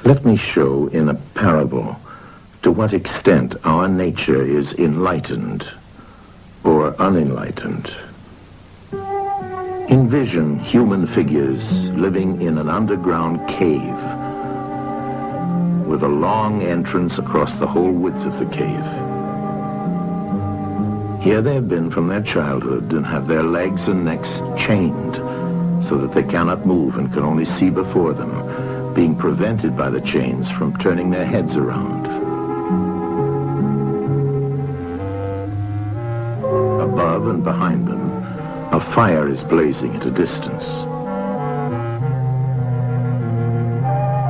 Let me show in a parable to what extent our nature is enlightened or unenlightened. Envision human figures living in an underground cave with a long entrance across the whole width of the cave. Here they have been from their childhood and have their legs and necks chained so that they cannot move and can only see before them, being prevented by the chains from turning their heads around. Above and behind them, a fire is blazing at a distance.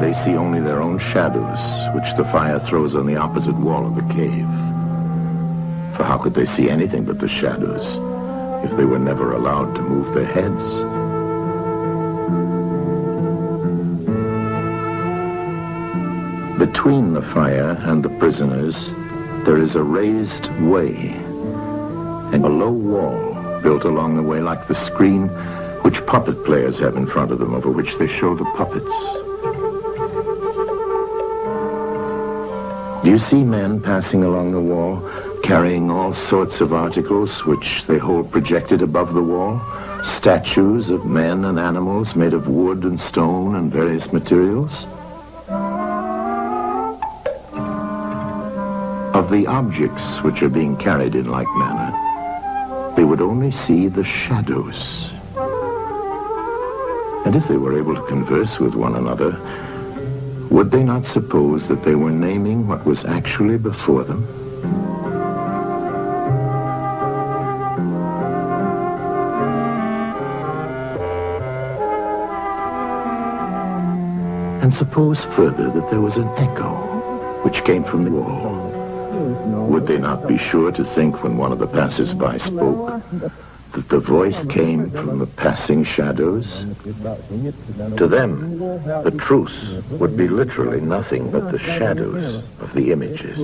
They see only their own shadows, which the fire throws on the opposite wall of the cave. For how could they see anything but the shadows if they were never allowed to move their heads? Between the fire and the prisoners, there is a raised way and a low wall built along the way like the screen which puppet players have in front of them, over which they show the puppets. Do you see men passing along the wall, carrying all sorts of articles which they hold projected above the wall? Statues of men and animals made of wood and stone and various materials? Of the objects which are being carried in like manner, they would only see the shadows. And if they were able to converse with one another, would they not suppose that they were naming what was actually before them? And suppose further that there was an echo which came from the wall. Would they not be sure to think when one of the passers-by spoke that the voice came from the passing shadows? To them, the truth would be literally nothing but the shadows of the images.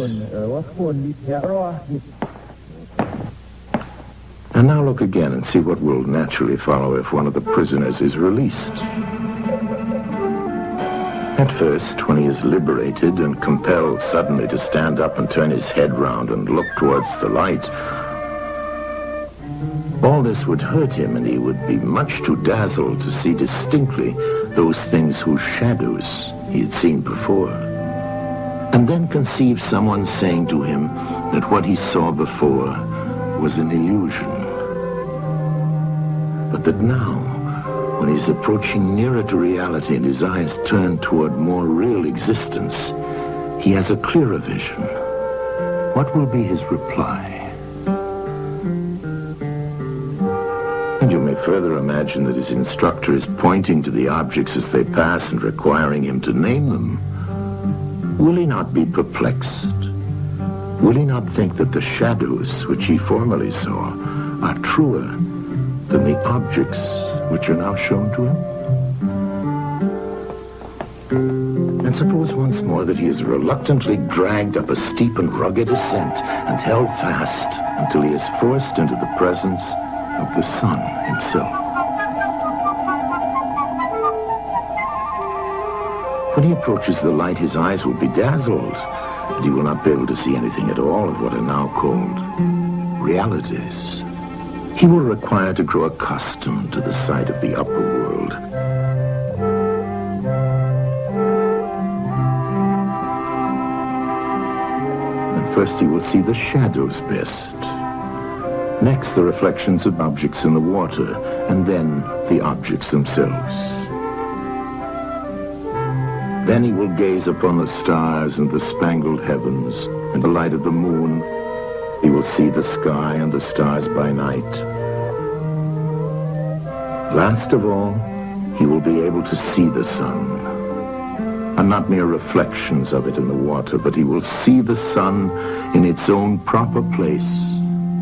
And now look again and see what will naturally follow if one of the prisoners is released. At first, when he is liberated and compelled suddenly to stand up and turn his head round and look towards the light, all this would hurt him, and he would be much too dazzled to see distinctly those things whose shadows he had seen before. And then conceive someone saying to him that what he saw before was an illusion, but that now, when he's approaching nearer to reality and his eyes turn toward more real existence, he has a clearer vision. What will be his reply? And you may further imagine that his instructor is pointing to the objects as they pass and requiring him to name them. Will he not be perplexed? Will he not think that the shadows which he formerly saw are truer than the objects which are now shown to him? And suppose once more that he is reluctantly dragged up a steep and rugged ascent and held fast until he is forced into the presence of the sun himself. When he approaches the light, his eyes will be dazzled, and he will not be able to see anything at all of what are now called realities. He will require to grow accustomed to the sight of the upper world. And first he will see the shadows best. Next, the reflections of objects in the water, and then the objects themselves. Then he will gaze upon the stars and the spangled heavens and the light of the moon. He will see the sky and the stars by night. Last of all, he will be able to see the sun, and not mere reflections of it in the water, but he will see the sun in its own proper place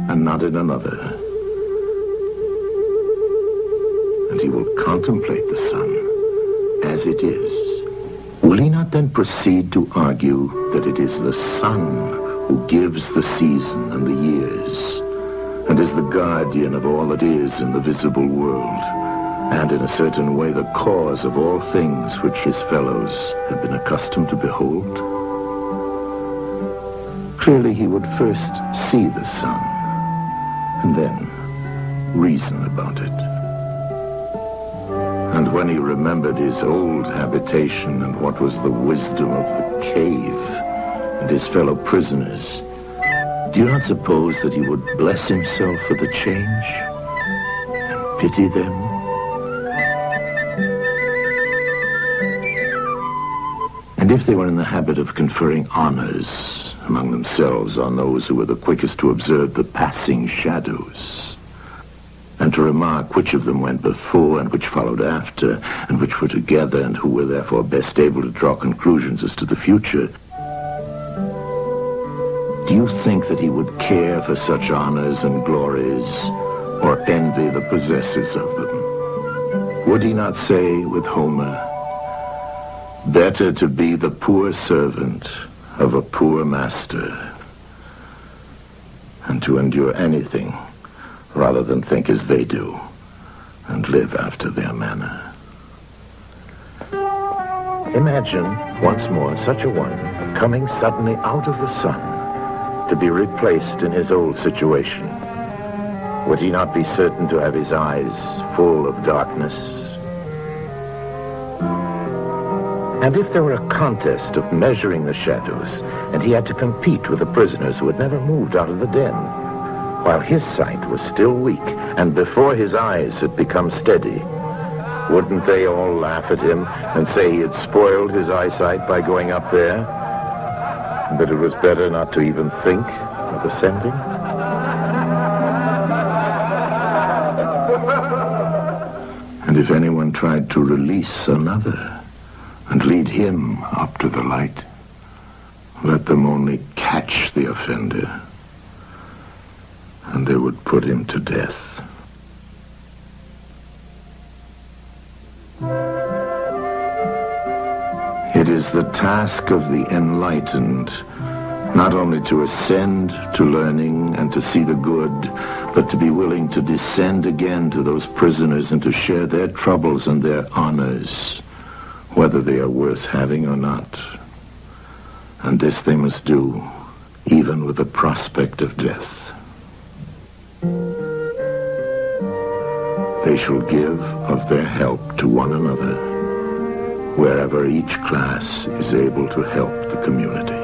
and not in another. And he will contemplate the sun as it is. Will he not then proceed to argue that it is the sun who gives the season and the years, and is the guardian of all that is in the visible world, and in a certain way the cause of all things which his fellows have been accustomed to behold? Clearly he would first see the sun, and then reason about it. And when he remembered his old habitation and what was the wisdom of the cave and his fellow prisoners, do you not suppose that he would bless himself for the change and pity them? And if they were in the habit of conferring honors among themselves on those who were the quickest to observe the passing shadows, and to remark which of them went before and which followed after, and which were together, and who were therefore best able to draw conclusions as to the future, do you think that he would care for such honors and glories, or envy the possessors of them? Would he not say with Homer, "Better to be the poor servant of a poor master, and to endure anything rather than think as they do and live after their manner"? Imagine once more such a one coming suddenly out of the sun to be replaced in his old situation. Would he not be certain to have his eyes full of darkness? And if there were a contest of measuring the shadows, and he had to compete with the prisoners who had never moved out of the den, while his sight was still weak, and before his eyes had become steady, wouldn't they all laugh at him and say he had spoiled his eyesight by going up there, and that it was better not to even think of ascending? And if anyone tried to release another and lead him up to the light, let them only catch the offender, and they would put him to death. It is the task of the enlightened not only to ascend to learning and to see the good, but to be willing to descend again to those prisoners and to share their troubles and their honors, whether they are worth having or not. And this they must do even with the prospect of death. They shall give of their help to one another, wherever each class is able to help the community.